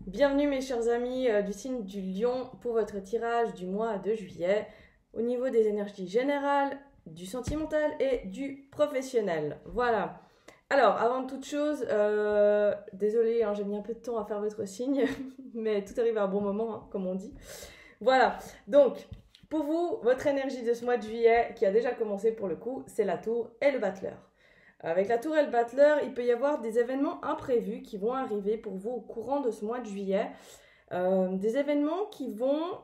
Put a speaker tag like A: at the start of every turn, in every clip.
A: Bienvenue mes chers amis du signe du Lion pour votre tirage du mois de juillet au niveau des énergies générales, du sentimental et du professionnel. Voilà. Alors, avant toute chose, désolé, hein, j'ai mis un peu de temps à faire votre signe, mais tout arrive à un bon moment, hein, comme on dit. Voilà. Donc, pour vous, votre énergie de ce mois de juillet, qui a déjà commencé pour le coup, c'est la tour et le battleur. Avec la tour et le battleur, il peut y avoir des événements imprévus qui vont arriver pour vous au courant de ce mois de juillet. Des événements qui vont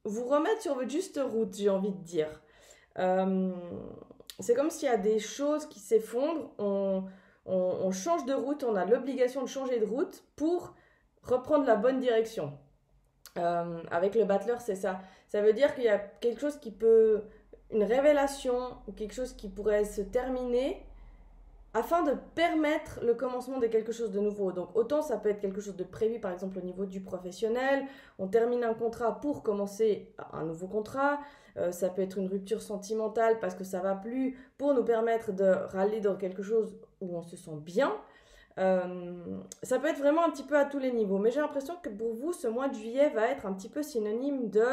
A: vous remettre sur votre juste route, j'ai envie de dire. Euh, c'est comme s'il y a des choses qui s'effondrent, on change de route, on a l'obligation de changer de route pour reprendre la bonne direction. Avec le battleur, c'est ça. Ça veut dire qu'il y a quelque chose qui peut, une révélation ou quelque chose qui pourrait se terminer afin de permettre le commencement de quelque chose de nouveau. Donc autant ça peut être quelque chose de prévu, par exemple au niveau du professionnel, on termine un contrat pour commencer un nouveau contrat, ça peut être une rupture sentimentale parce que ça va plus, pour nous permettre de râler dans quelque chose où on se sent bien. Ça peut être vraiment un petit peu à tous les niveaux, mais j'ai l'impression que pour vous, ce mois de juillet va être un petit peu synonyme de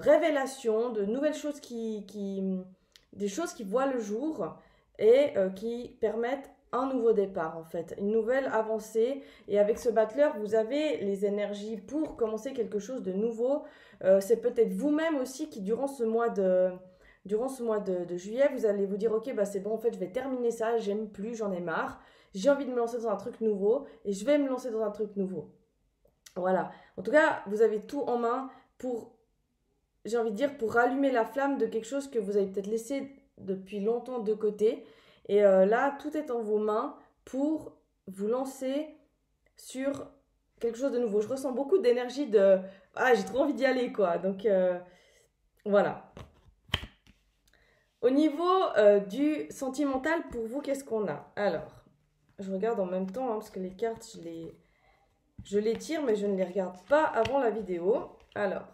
A: révélation, de nouvelles choses des choses qui voient le jour et qui permettent un nouveau départ en fait, une nouvelle avancée. Et avec ce battleur, vous avez les énergies pour commencer quelque chose de nouveau. C'est peut-être vous-même aussi qui durant ce mois de juillet, vous allez vous dire ok bah c'est bon en fait je vais terminer ça, j'aime plus, j'en ai marre, j'ai envie de me lancer dans un truc nouveau et je vais me lancer dans un truc nouveau. Voilà. En tout cas, vous avez tout en main pour, j'ai envie de dire, pour rallumer la flamme de quelque chose que vous avez peut-être laissé depuis longtemps de côté. Et là, tout est en vos mains pour vous lancer sur quelque chose de nouveau. Je ressens beaucoup d'énergie de ah, j'ai trop envie d'y aller, quoi. Donc voilà. Au niveau du sentimental, pour vous, qu'est-ce qu'on a? Alors, je regarde en même temps, hein, parce que les cartes, je les tire, mais je ne les regarde pas avant la vidéo. Alors,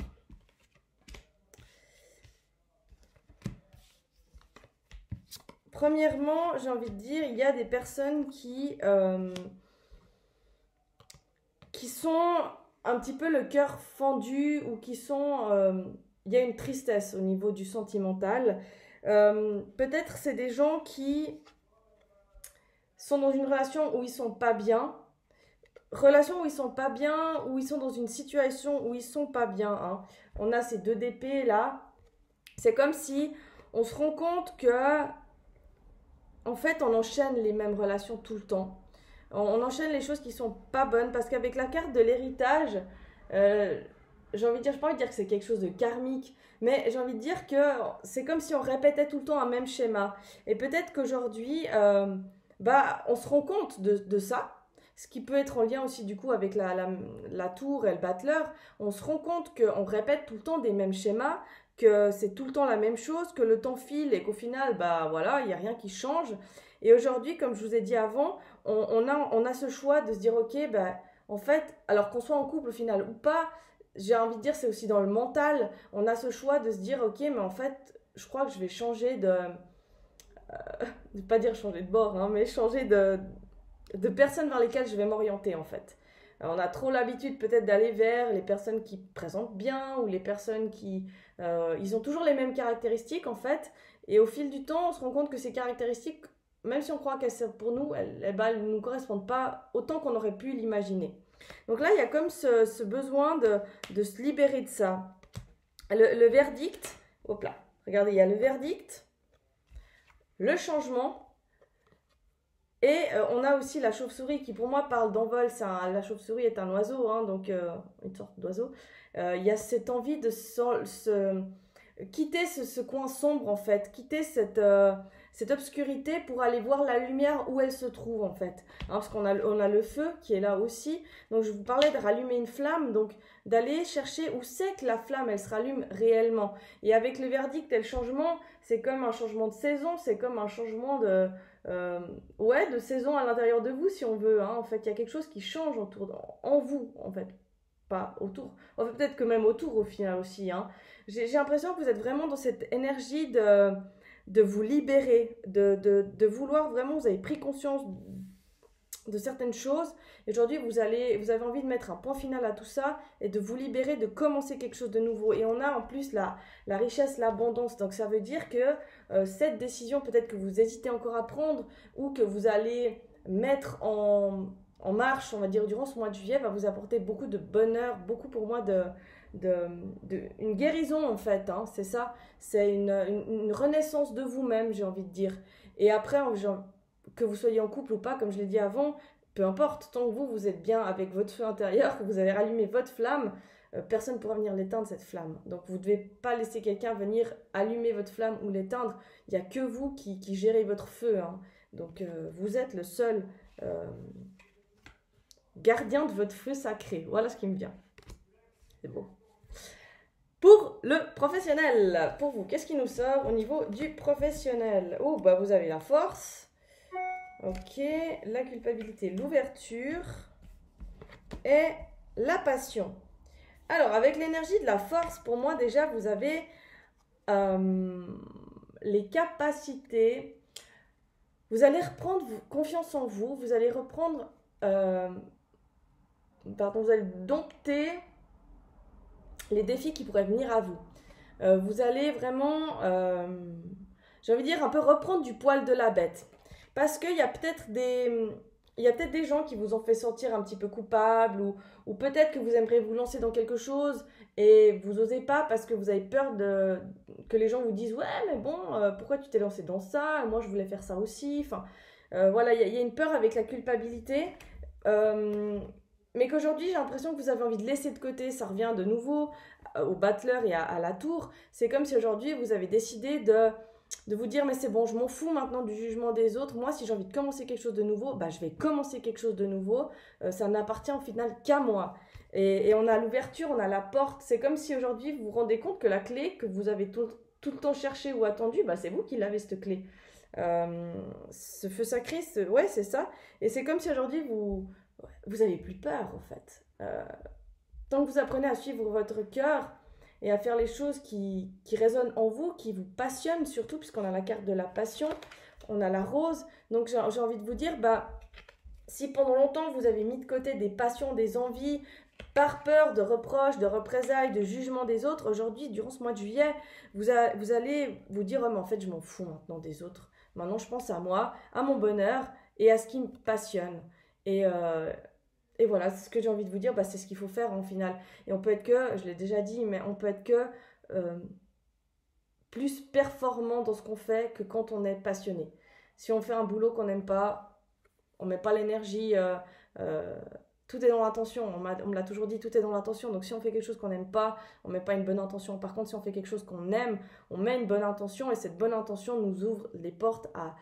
A: premièrement, j'ai envie de dire, il y a des personnes qui sont un petit peu le cœur fendu ou qui sont... il y a une tristesse au niveau du sentimental. Peut-être c'est des gens qui sont dans une relation où ils sont pas bien. Relation où ils sont pas bien, où ils sont dans une situation où ils sont pas bien, hein. On a ces deux d'épée là. C'est comme si on se rend compte que en fait, on enchaîne les mêmes relations tout le temps. On enchaîne les choses qui sont pas bonnes parce qu'avec la carte de l'héritage, euh, j'ai envie de dire, je pas envie de dire que c'est quelque chose de karmique, mais j'ai envie de dire que c'est comme si on répétait tout le temps un même schéma. Et peut-être qu'aujourd'hui, bah, on se rend compte de ça, ce qui peut être en lien aussi du coup avec la tour et le battleur. On se rend compte qu'on répète tout le temps des mêmes schémas, que c'est tout le temps la même chose, que le temps file et qu'au final, bah voilà, il n'y a rien qui change. Et aujourd'hui, comme je vous ai dit avant, on a ce choix de se dire, ok, bah, en fait, alors qu'on soit en couple au final ou pas, j'ai envie de dire, c'est aussi dans le mental, on a ce choix de se dire, ok, mais en fait, je crois que je vais changer de pas dire changer de bord, hein, mais changer de personnes vers lesquelles je vais m'orienter en fait. On a trop l'habitude peut-être d'aller vers les personnes qui présentent bien ou les personnes qui... ils ont toujours les mêmes caractéristiques en fait. Et au fil du temps, on se rend compte que ces caractéristiques, même si on croit qu'elles sont pour nous, elles ne nous correspondent pas autant qu'on aurait pu l'imaginer. Donc là, il y a comme ce besoin de se libérer de ça. Le verdict, hop là, regardez, il y a le verdict, le changement. Et on a aussi la chauve-souris qui pour moi parle d'envol. La chauve-souris est un oiseau, hein, donc une sorte d'oiseau. Il y a cette envie de quitter ce coin sombre en fait, quitter cette obscurité pour aller voir la lumière où elle se trouve en fait. Hein, parce on a le feu qui est là aussi. Donc je vous parlais de rallumer une flamme, donc d'aller chercher où c'est que la flamme elle se rallume réellement. Et avec le verdict et le changement, c'est comme un changement de saison, c'est comme un changement euh, ouais, de saison à l'intérieur de vous si on veut, hein. En fait, il y a quelque chose qui change en vous, en fait, pas autour. En fait, peut-être que même autour au final aussi, hein. J'ai l'impression que vous êtes vraiment dans cette énergie de vous libérer, de vouloir vraiment, vous avez pris conscience de certaines choses. Et aujourd'hui, vous avez envie de mettre un point final à tout ça et de vous libérer, de commencer quelque chose de nouveau. Et on a en plus la richesse, l'abondance. Donc ça veut dire que cette décision, peut-être que vous hésitez encore à prendre ou que vous allez mettre en marche, on va dire, durant ce mois de juillet, va vous apporter beaucoup de bonheur, beaucoup pour moi une guérison en fait, hein, c'est ça, c'est une renaissance de vous-même, j'ai envie de dire. Et après, que vous soyez en couple ou pas, comme je l'ai dit avant, peu importe, tant que vous êtes bien avec votre feu intérieur, que vous avez rallumé votre flamme, personne ne pourra venir l'éteindre cette flamme. Donc vous ne devez pas laisser quelqu'un venir allumer votre flamme ou l'éteindre, il n'y a que vous qui gérez votre feu, hein. Donc vous êtes le seul gardien de votre feu sacré, voilà ce qui me vient. C'est beau. Pour le professionnel, pour vous, qu'est-ce qui nous sort au niveau du professionnel? Oh, bah vous avez la force, ok, la culpabilité, l'ouverture et la passion. Alors, avec l'énergie de la force, pour moi déjà, vous avez les capacités, vous allez reprendre confiance en vous, vous allez reprendre, vous allez dompter les défis qui pourraient venir à vous. Vous allez vraiment, j'ai envie de dire, un peu reprendre du poil de la bête. Parce qu'il y a peut-être des gens qui vous ont fait sentir un petit peu coupable ou peut-être que vous aimeriez vous lancer dans quelque chose et vous n'osez pas parce que vous avez peur que les gens vous disent « Ouais, mais bon, pourquoi tu t'es lancé dans ça? Moi, je voulais faire ça aussi. » Enfin, voilà, il y a une peur avec la culpabilité. Mais qu'aujourd'hui, j'ai l'impression que vous avez envie de laisser de côté, ça revient de nouveau au battleur et à la tour. C'est comme si aujourd'hui, vous avez décidé de vous dire, mais c'est bon, je m'en fous maintenant du jugement des autres. Moi, si j'ai envie de commencer quelque chose de nouveau, bah, je vais commencer quelque chose de nouveau. Ça n'appartient au final qu'à moi. Et on a l'ouverture, on a la porte. C'est comme si aujourd'hui, vous vous rendez compte que la clé que vous avez tout le temps cherché ou attendu, bah, c'est vous qui l'avez, cette clé. Ce feu sacré, ouais, c'est ça. Et c'est comme si aujourd'hui, vous n'avez plus peur, en fait. Tant que vous apprenez à suivre votre cœur et à faire les choses qui résonnent en vous, qui vous passionnent surtout, puisqu'on a la carte de la passion, on a la rose. Donc j'ai envie de vous dire, bah, si pendant longtemps vous avez mis de côté des passions, des envies, par peur de reproches, de représailles, de jugement des autres, aujourd'hui, durant ce mois de juillet, vous allez vous dire, oh, mais en fait, je m'en fous maintenant des autres. Maintenant, je pense à moi, à mon bonheur et à ce qui me passionne. Et voilà, c'est ce que j'ai envie de vous dire, bah, c'est ce qu'il faut faire en final. Et on peut être que, je l'ai déjà dit, mais on peut être que plus performant dans ce qu'on fait que quand on est passionné. Si on fait un boulot qu'on n'aime pas, on met pas l'énergie, tout est dans l'intention, on me l'a toujours dit, tout est dans l'intention. Donc si on fait quelque chose qu'on n'aime pas, on met pas une bonne intention. Par contre, si on fait quelque chose qu'on aime, on met une bonne intention et cette bonne intention nous ouvre les portes à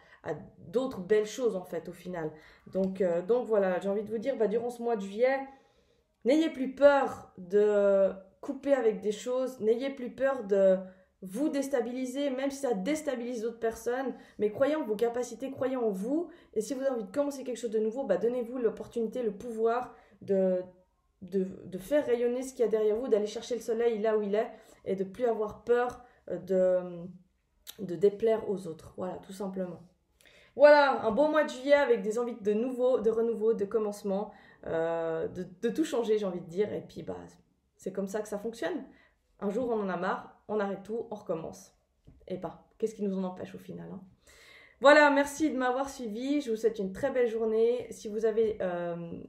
A: d'autres belles choses en fait au final. Donc voilà, j'ai envie de vous dire, bah, durant ce mois de juillet, n'ayez plus peur de couper avec des choses, n'ayez plus peur de vous déstabiliser, même si ça déstabilise d'autres personnes, mais croyez en vos capacités, croyez en vous, et si vous avez envie de commencer quelque chose de nouveau, bah, donnez-vous l'opportunité, le pouvoir de faire rayonner ce qu'il y a derrière vous, d'aller chercher le soleil là où il est, et de plus avoir peur de déplaire aux autres, voilà, tout simplement. Voilà, un beau mois de juillet avec des envies de nouveau, de renouveau, de commencement, de tout changer, j'ai envie de dire, et puis bah, c'est comme ça que ça fonctionne. Un jour, on en a marre, on arrête tout, on recommence. Et pas. Qu'est-ce qui nous en empêche au final, hein? Voilà, merci de m'avoir suivi. Je vous souhaite une très belle journée. Si vous avez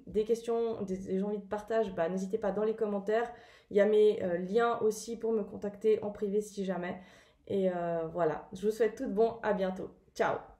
A: des questions, des envies de partage, bah, n'hésitez pas dans les commentaires. Il y a mes liens aussi pour me contacter en privé si jamais. Et voilà, je vous souhaite tout de bon. À bientôt. Ciao!